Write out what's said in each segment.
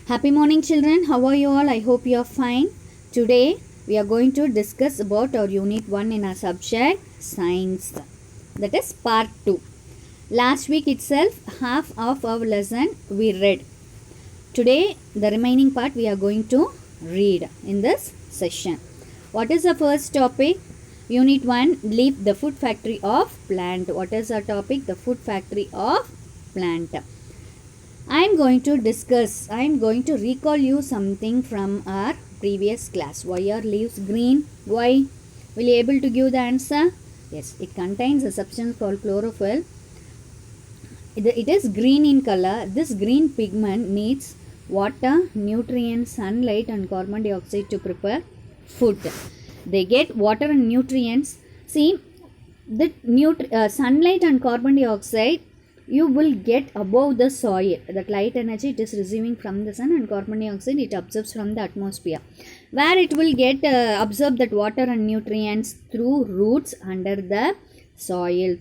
Happy morning children, how are you all? I hope you are fine. Today we are going to discuss about our unit 1 in our subject science, that is part 2. Last week itself half of our lesson we read. Today the remaining part we are going to read in this session. What is the first topic? Unit 1, leaf the food factory of plant. What is our topic? The food factory of plant. I am going to recall you something from our previous class. Why are leaves green? Why? Will you able to give the answer? Yes, it contains a substance called chlorophyll. It is green in color. This green pigment needs water, nutrients, sunlight and carbon dioxide to prepare food. They get water and nutrients. See, the sunlight and carbon dioxide you will get above the soil. That light energy it is receiving from the sun, and carbon dioxide it absorbs from the atmosphere, where it will get absorb that water and nutrients through roots under the soil.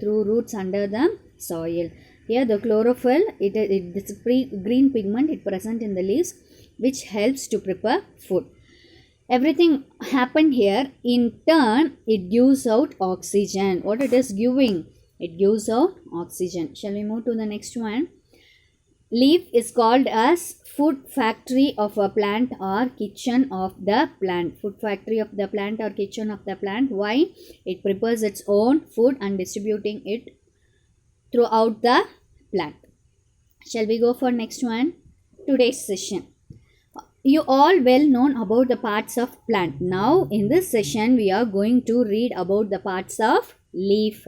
Here the chlorophyll, this green pigment it present in the leaves, which helps to prepare food. Everything happened here. In turn, it gives out oxygen. What it is giving? It gives out oxygen. Shall we move to the next one? Leaf is called as food factory of a plant or kitchen of the plant. Food factory of the plant or kitchen of the plant. Why? It prepares its own food and distributing it throughout the plant. Shall we go for next one? Today's session. You all well known about the parts of plant. Now in this session we are going to read about the parts of leaf.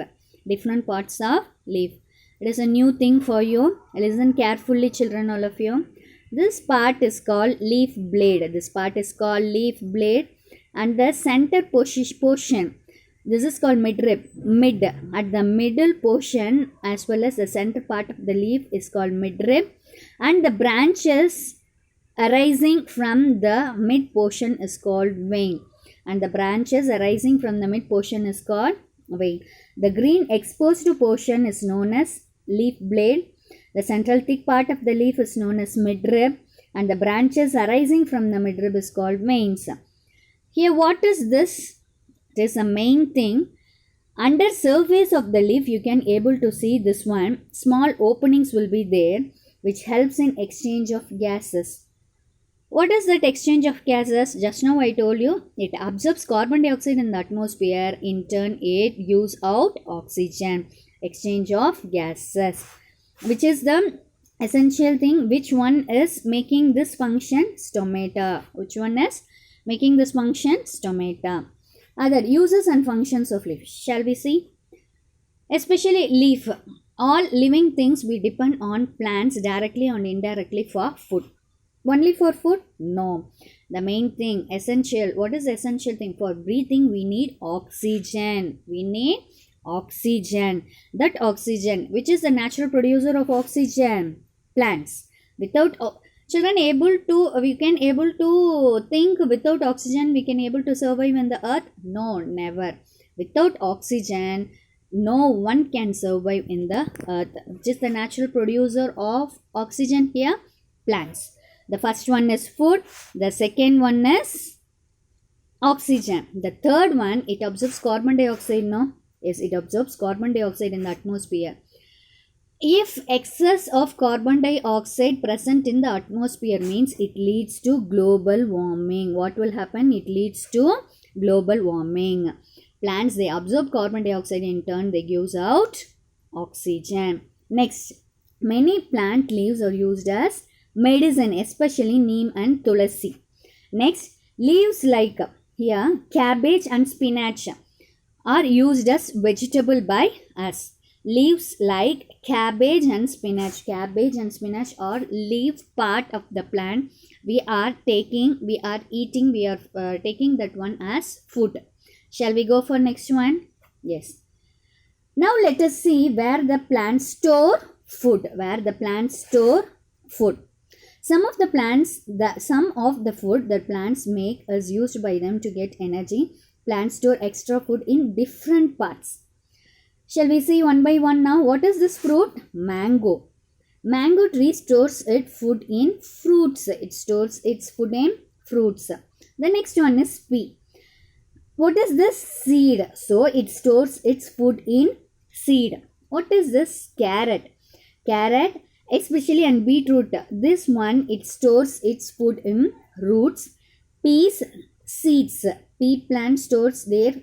Different parts of leaf. It is a new thing for you. Listen carefully children, all of you. This part is called leaf blade. And the center portion, this is called midrib. At the middle portion as well as the center part of the leaf is called midrib, and the branches arising from the mid portion is called vein. The green exposed portion is known as leaf blade. The central thick part of the leaf is known as midrib, and the branches arising from the midrib is called veins. Here what is this? It is a main thing. Under surface of the leaf you can able to see this one. Small openings will be there which helps in exchange of gases. What is that exchange of gases? Just now I told you, it absorbs carbon dioxide in the atmosphere. In turn, it gives out oxygen. Exchange of gases. Which is the essential thing? Which one is making this function? Stomata. Other uses and functions of leaf. Shall we see? Especially leaf. All living things we depend on plants directly and indirectly for food. Only for food? No. The main thing, essential. What is the essential thing? For breathing, we need oxygen. That oxygen, which is the natural producer of oxygen? Plants. Without children we can able to think without oxygen we can able to survive on the earth? No, never. Without oxygen, no one can survive in the earth. Which is the natural producer of oxygen here? Plants. The first one is food. The second one is oxygen. The third one, it absorbs carbon dioxide, no? Yes, it absorbs carbon dioxide in the atmosphere. If excess of carbon dioxide present in the atmosphere means it leads to global warming. What will happen? It leads to global warming. Plants, they absorb carbon dioxide, in turn they give out oxygen. Next, many plant leaves are used as medicine, especially neem and tulasi. Next, leaves like here cabbage and spinach are used as vegetable by us. Leaves like cabbage and spinach are leaf part of the plant. We are taking that one as food. Shall we go for next one? Yes. Now let us see where the plants store food. Some of the food that plants make is used by them to get energy. Plants store extra food in different parts. Shall we see one by one now? What is this fruit? Mango. Mango tree stores its food in fruits. It stores its food in fruits. The next one is P. What is this? Seed. So it stores its food in seed. What is this? Carrot. Carrot, especially and beetroot. This one, it stores its food in roots. Peas, seeds. Pea plant stores their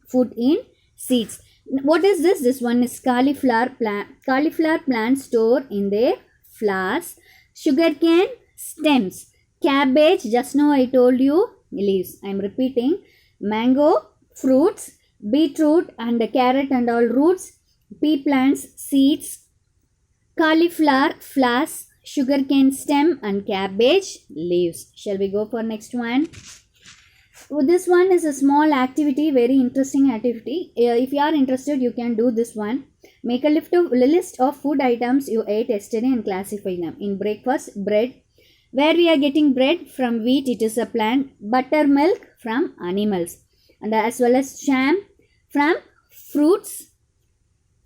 food in seeds. What is this? This one is cauliflower plant. Cauliflower plants store in their flowers. Sugarcane, stems. Cabbage, just now I told you, leaves. I am repeating. Mango, fruits. Beetroot and carrot and all roots. Pea plants, seeds. Cauliflower, flowers. Sugarcane stem and cabbage, leaves. Shall we go for next one? This one is a small activity, very interesting activity. If you are interested, you can do this one. Make a list of food items you ate yesterday and classify them. In breakfast, bread. Where we are getting bread? From wheat, it is a plant. Buttermilk from animals. And as well as jam from fruits.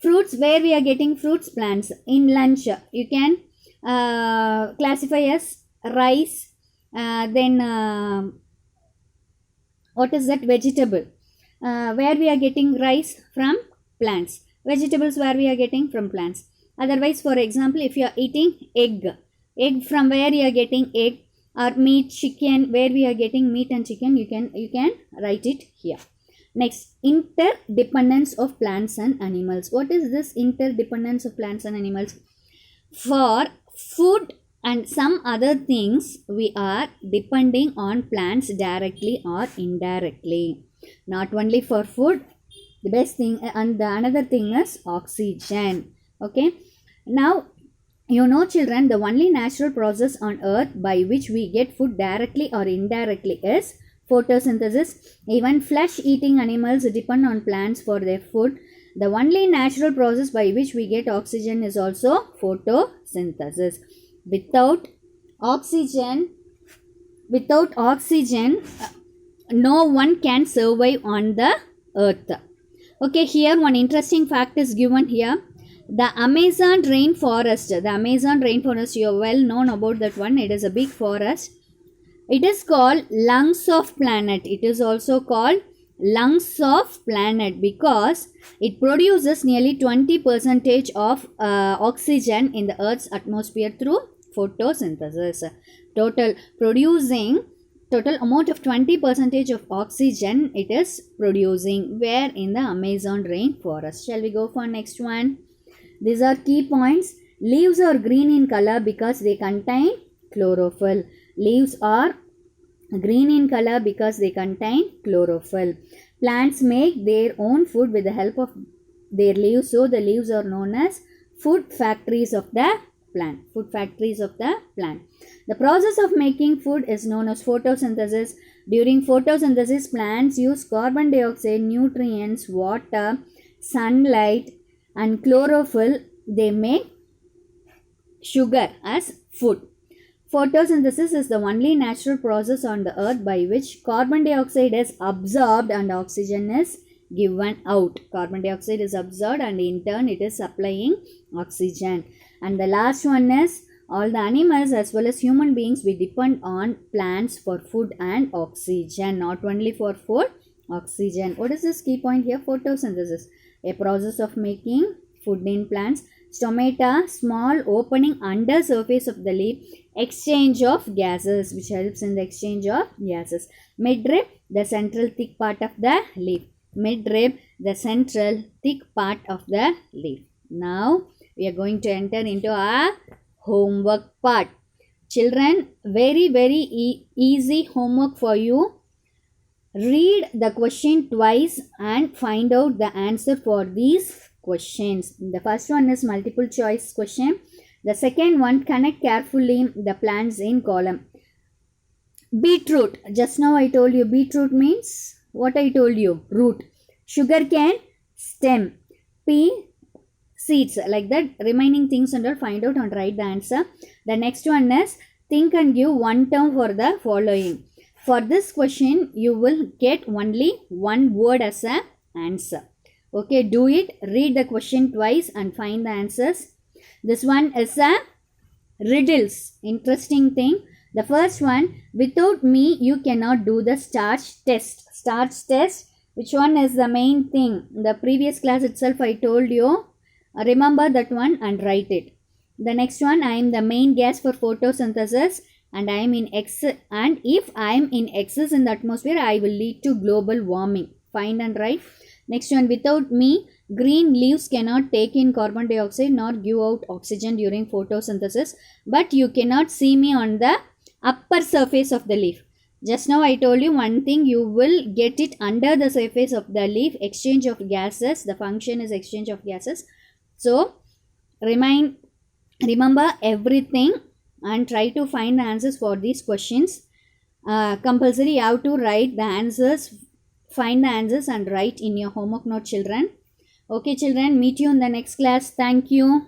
Fruits, where we are getting fruits, plants. In lunch, you can classify as rice. Then what is that? Vegetable. Where we are getting rice? From plants. Vegetables, where we are getting? From plants. Otherwise, for example, if you are eating egg. Egg, from where you are getting egg? Or meat, chicken, where we are getting meat and chicken, you can write it here. Next, interdependence of plants and animals. What is this interdependence of plants and animals? For food and some other things, we are depending on plants directly or indirectly. Not only for food, the best thing and the another thing is oxygen. Okay. Now, you know children, the only natural process on earth by which we get food directly or indirectly is photosynthesis. Even flesh-eating animals depend on plants for their food. The only natural process by which we get oxygen is also photosynthesis. Without oxygen, no one can survive on the earth. Okay, here one interesting fact is given here. The Amazon rainforest, you are well known about that one. It is a big forest. It is called lungs of planet. It is also called lungs of planet because it produces nearly 20% of oxygen in the Earth's atmosphere through photosynthesis. Total amount of 20% of oxygen it is producing. Where? In the Amazon rainforest. Shall we go for next one? These are key points. Leaves are green in color because they contain chlorophyll. Leaves are green in color because they contain chlorophyll. Plants make their own food with the help of their leaves. So the leaves are known as food factories of the plant. The process of making food is known as photosynthesis. During photosynthesis, plants use carbon dioxide, nutrients, water, sunlight and chlorophyll. They make sugar as food. Photosynthesis is the only natural process on the earth by which carbon dioxide is absorbed and oxygen is given out. Carbon dioxide is absorbed and in turn it is supplying oxygen. And the last one is all the animals as well as human beings, we depend on plants for food and oxygen. Not only for food, oxygen. What is this key point here? Photosynthesis, a process of making food in plants. Stomata, small opening under surface of the leaf, exchange of gases, which helps in the exchange of gases. Midrib, the central thick part of the leaf. Now we are going to enter into our homework part. Children, very easy homework for you. Read the question twice and find out the answer for these questions. The first one is multiple choice question. The second one, connect carefully the plants in column. Beetroot, just now I told you beetroot means what I told you, root. Sugarcane, stem. Pea, seeds. Like that, remaining things and all, find out and write the answer. The next one is think and give one term for the following. For this question, you will get only one word as an answer. Okay, do it. Read the question twice and find the answers. This one is a riddles. Interesting thing. The first one, without me you cannot do the starch test. Starch test, which one is the main thing? The previous class itself I told you. Remember that one and write it. The next one, I am the main gas for photosynthesis and I am in excess, and if I am in excess in the atmosphere, I will lead to global warming. Find and write. Next one, without me, green leaves cannot take in carbon dioxide nor give out oxygen during photosynthesis, but you cannot see me on the upper surface of the leaf. Just now I told you one thing, you will get it under the surface of the leaf, exchange of gases. The function is exchange of gases. So remember everything and try to find the answers for these questions. Compulsory you have to write the answers, find the answers and write in your homework note, children. Okay children, meet you in the next class. Thank you.